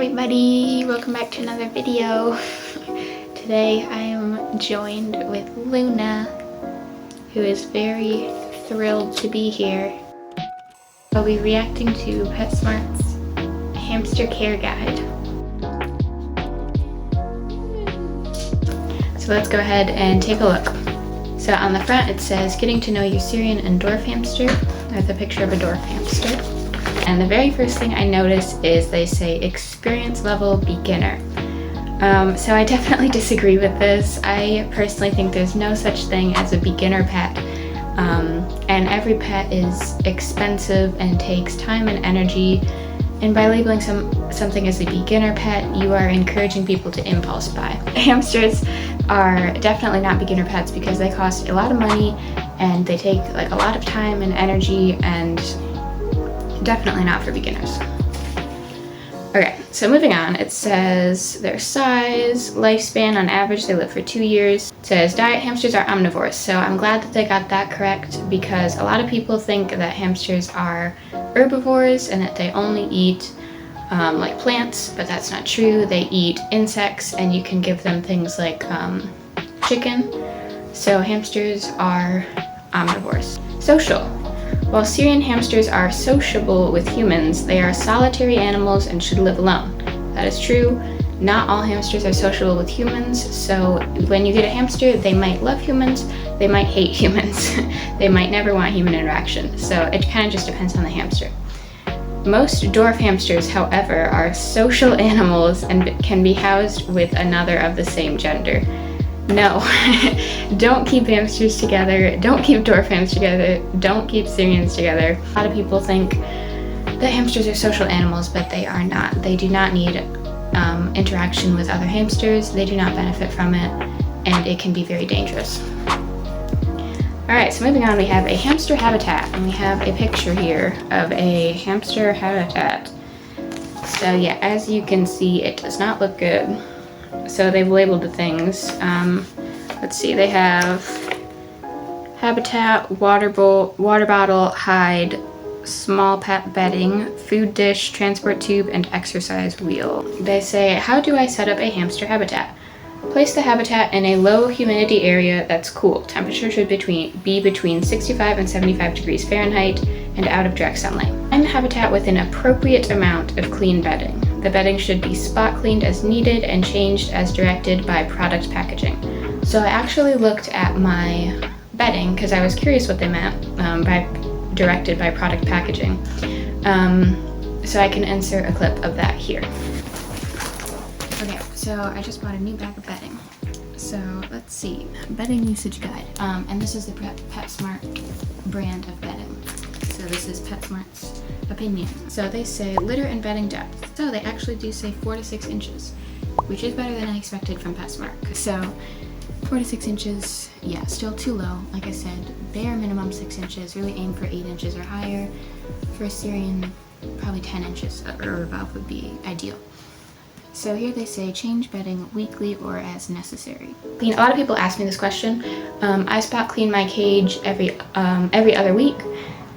everybody, welcome back to another video. Today I am joined with Luna, who is very thrilled to be here. I'll be reacting to PETSMART'S Hamster Care Guide. So let's go ahead and take a look. So on the front it says, getting to know your Syrian and dwarf hamster. There's a picture of a dwarf hamster. And the very first thing I notice is they say experience level beginner. So I definitely disagree with this. I personally think there's no such thing as a beginner pet. And every pet is expensive and takes time and energy. And by labeling something as a beginner pet, you are encouraging people to impulse buy. Hamsters are definitely not beginner pets because they cost a lot of money and they take like a lot of time and energy, and definitely not for beginners. Okay, so moving on, it says their size, lifespan, on average they live for 2 years. It says diet, hamsters are omnivores, so I'm glad that they got that correct because a lot of people think that hamsters are herbivores and that they only eat like plants, but that's not true. They eat insects and you can give them things like chicken. So hamsters are omnivores. Social. While Syrian hamsters are sociable with humans, they are solitary animals and should live alone. That is true. Not all hamsters are sociable with humans, so when you get a hamster, they might love humans, they might hate humans, they might never want human interaction, so it kind of just depends on the hamster. Most dwarf hamsters, however, are social animals and can be housed with another of the same gender. No, don't keep hamsters together, don't keep dwarf hamsters together, don't keep Syrians together. A lot of people think that hamsters are social animals, but they are not. They do not need interaction with other hamsters, they do not benefit from it, and it can be very dangerous. Alright, so moving on, we have a hamster habitat, and we have a picture here of a hamster habitat. So yeah, as you can see, it does not look good. So they've labeled the things. Let's see, they have habitat, water bottle, hide, small pet bedding, food dish, transport tube, and exercise wheel. They say, how do I set up a hamster habitat? Place the habitat in a low humidity area that's cool. Temperature should be between 65 and 75 degrees Fahrenheit and out of direct sunlight. Find the habitat with an appropriate amount of clean bedding. The bedding should be spot cleaned as needed and changed as directed by product packaging. So I actually looked at my bedding because I was curious what they meant by directed by product packaging. So I can insert a clip of that here. Okay, so I just bought a new bag of bedding. So let's see, bedding usage guide. And this is the PetSmart brand of bedding. So this is PetSmart's opinion. So they say litter and bedding depth. So they actually do say 4 to 6 inches, which is better than I expected from PetSmart. So 4 to 6 inches, yeah, still too low. Like I said, bare minimum 6 inches, really aim for 8 inches or higher. For a Syrian, probably 10 inches or above would be ideal. So here they say change bedding weekly or as necessary. A lot of people ask me this question. I spot clean my cage every other week,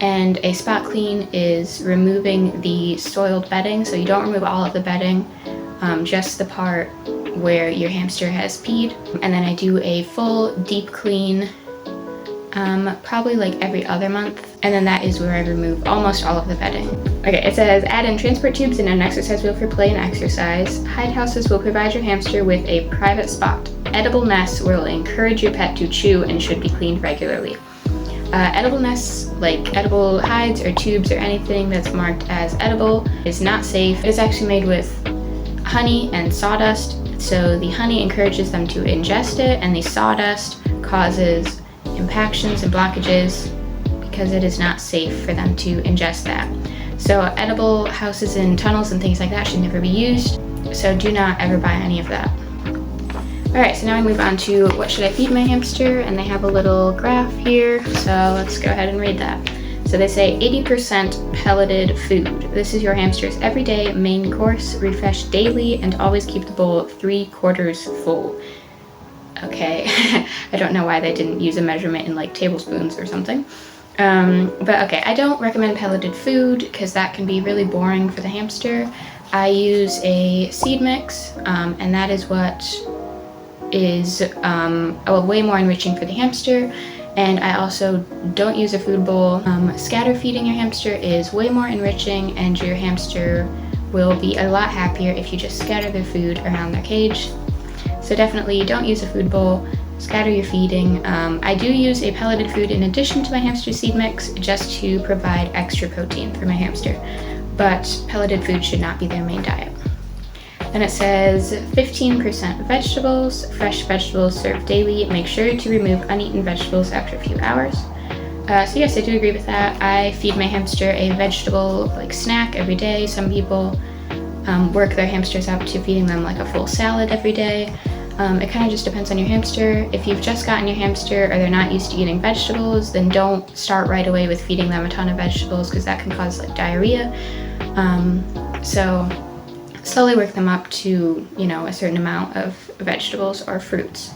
and a spot clean is removing the soiled bedding. So you don't remove all of the bedding, just the part where your hamster has peed. And then I do a full deep clean, probably like every other month. And then that is where I remove almost all of the bedding. Okay, it says add in transport tubes and an exercise wheel for play and exercise. Hide houses will provide your hamster with a private spot. Edible nests will encourage your pet to chew and should be cleaned regularly. Edible nests, like edible hides or tubes or anything that's marked as edible, is not safe. It is actually made with honey and sawdust, so the honey encourages them to ingest it, and the sawdust causes impactions and blockages because it is not safe for them to ingest that. So edible houses and tunnels and things like that should never be used, so do not ever buy any of that. Alright, so now we move on to what should I feed my hamster, and they have a little graph here, so let's go ahead and read that. So they say 80% pelleted food. This is your hamster's everyday main course. Refresh daily and always keep the bowl 3/4 full. Okay, I don't know why they didn't use a measurement in like tablespoons or something. But okay, I don't recommend pelleted food because that can be really boring for the hamster. I use a seed mix, and that is what is way more enriching for the hamster. And I also don't use a food bowl. Scatter feeding your hamster is way more enriching, and your hamster will be a lot happier if you just scatter their food around their cage. So definitely don't use a food bowl, scatter your feeding. I do use a pelleted food in addition to my hamster seed mix just to provide extra protein for my hamster, but pelleted food should not be their main diet. Then it says 15% vegetables, fresh vegetables served daily. Make sure to remove uneaten vegetables after a few hours. So yes, I do agree with that. I feed my hamster a vegetable snack every day. Some people work their hamsters up to feeding them like a full salad every day. It kind of just depends on your hamster. If you've just gotten your hamster or they're not used to eating vegetables, then don't start right away with feeding them a ton of vegetables because that can cause diarrhea. So slowly work them up to, a certain amount of vegetables or fruits.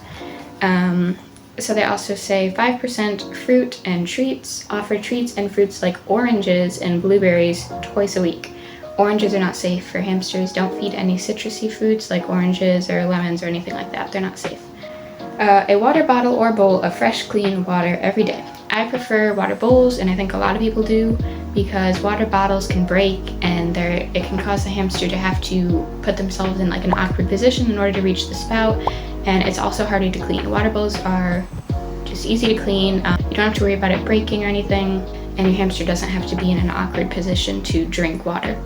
So they also say 5% fruit and treats. Offer treats and fruits like oranges and blueberries twice a week. Oranges are not safe for hamsters. Don't feed any citrusy fruits like oranges or lemons or anything like that. They're not safe. A water bottle or bowl of fresh, clean water every day. I prefer water bowls, and I think a lot of people do, because water bottles can break and it can cause the hamster to have to put themselves in an awkward position in order to reach the spout, and it's also harder to clean. Water bowls are just easy to clean. You don't have to worry about it breaking or anything, and your hamster doesn't have to be in an awkward position to drink water.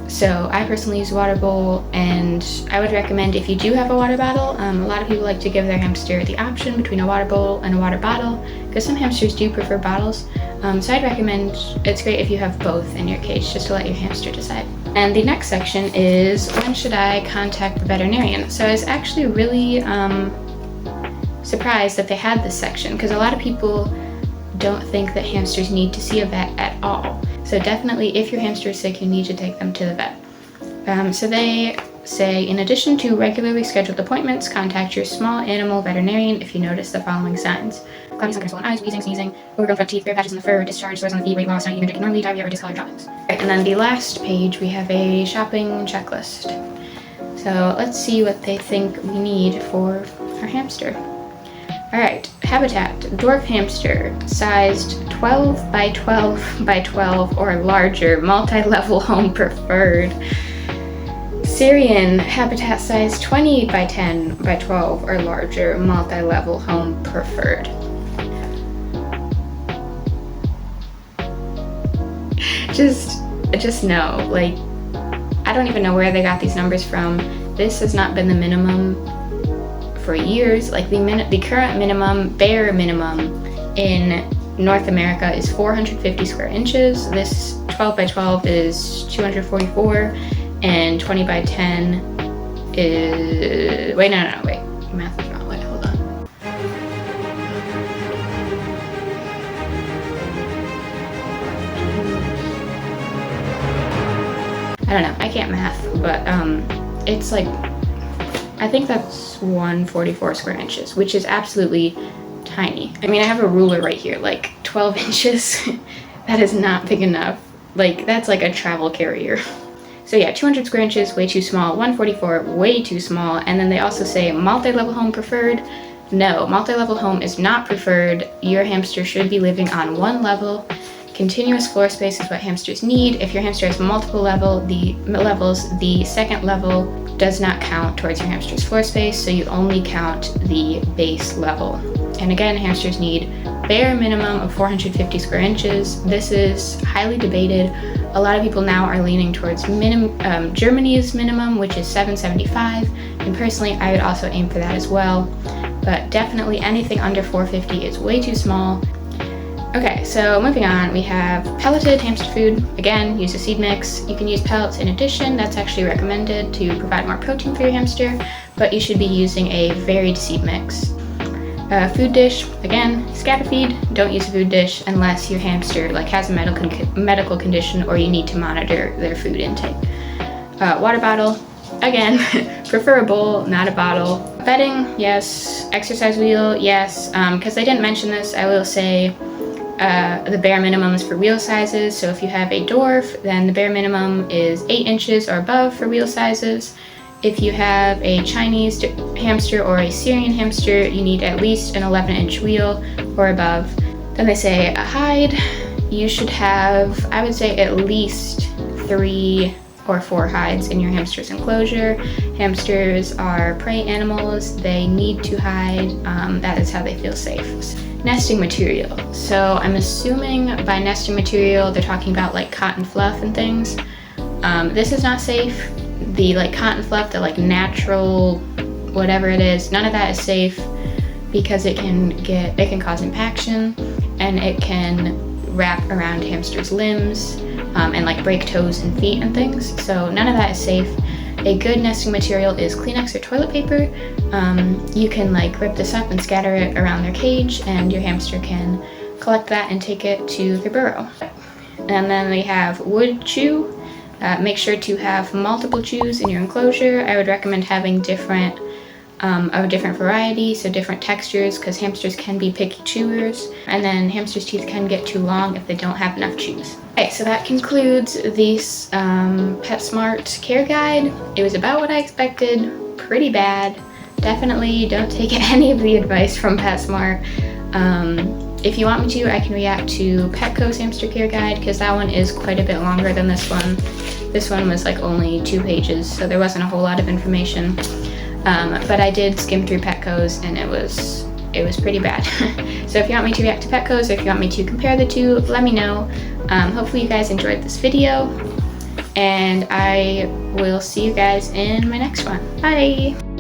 So I personally use a water bowl, and I would recommend, if you do have a water bottle, a lot of people like to give their hamster the option between a water bowl and a water bottle, because some hamsters do prefer bottles. So I'd recommend, it's great if you have both in your cage, just to let your hamster decide. And the next section is, when should I contact the veterinarian? So I was actually really surprised that they had this section, because a lot of people don't think that hamsters need to see a vet at all. So definitely, if your hamster is sick, you need to take them to the vet. So they say, in addition to regularly scheduled appointments, contact your small animal veterinarian if you notice the following signs: cloudy, sunken, swollen eyes, wheezing, sneezing, overgrown front teeth, bare patches in the fur, discharge, sores on the feet, weight loss, not eating or drinking normally, diarrhea, or discolored droppings. Right, and then the last page, we have a shopping checklist. So let's see what they think we need for our hamster. Alright, habitat, dwarf hamster, sized 12 by 12 by 12 or larger, multi-level home preferred. Syrian, habitat size 20 by 10 by 12 or larger, multi-level home preferred. Just no, I don't even know where they got these numbers from. This has not been the minimum for years. The current minimum, bare minimum in North America is 450 square inches. This 12 by 12 is 244, and 20 by 10 is, wait, math is wrong, hold on. I don't know, I can't math, but it's I think that's 144 square inches, which is absolutely tiny. I mean, I have a ruler right here, 12 inches. That is not big enough. That's like a travel carrier. So yeah, 200 square inches, way too small. 144, way too small. And then they also say multi-level home preferred. No, multi-level home is not preferred. Your hamster should be living on one level. Continuous floor space is what hamsters need. If your hamster has multiple levels, the second level does not count towards your hamster's floor space, so you only count the base level. And again, hamsters need bare minimum of 450 square inches. This is highly debated. A lot of people now are leaning towards Germany's minimum, which is 775, and personally I would also aim for that as well, but definitely anything under 450 is way too small. Okay, so moving on, we have pelleted hamster food. Again, use a seed mix. You can use pellets in addition. That's actually recommended to provide more protein for your hamster, but you should be using a varied seed mix. Food dish, again, scatter feed. Don't use a food dish unless your hamster has a medical condition or you need to monitor their food intake. Water bottle, again, prefer a bowl, not a bottle. Bedding, yes. Exercise wheel, yes. Because they didn't mention this, I will say the bare minimums for wheel sizes. So if you have a dwarf, then the bare minimum is 8 inches or above for wheel sizes. If you have a Chinese hamster or a Syrian hamster, you need at least an 11-inch wheel or above. Then they say a hide, you should have, I would say, at least 3 or 4 hides in your hamster's enclosure. Hamsters are prey animals, they need to hide, that is how they feel safe. Nesting material. So I'm assuming by nesting material they're talking about like cotton fluff and things. This is not safe. The like cotton fluff, the like natural whatever it is, none of that is safe because it can cause impaction and it can wrap around hamsters' limbs and like break toes and feet and things. So none of that is safe. A good nesting material is Kleenex or toilet paper. You can like rip this up and scatter it around their cage and your hamster can collect that and take it to their burrow. And then we have wood chew. Make sure to have multiple chews in your enclosure. I would recommend having different of a different variety, so different textures, because hamsters can be picky chewers, and then hamsters' teeth can get too long if they don't have enough chews. Okay, so that concludes this PetSmart care guide. It was about what I expected, pretty bad. Definitely don't take any of the advice from PetSmart. If you want me to, I can react to Petco's hamster care guide, because that one is quite a bit longer than this one. This one was like only 2 pages, so there wasn't a whole lot of information. But I did skim through Petco's and it was pretty bad. So if you want me to react to Petco's or if you want me to compare the two, let me know. Hopefully you guys enjoyed this video and I will see you guys in my next one. Bye!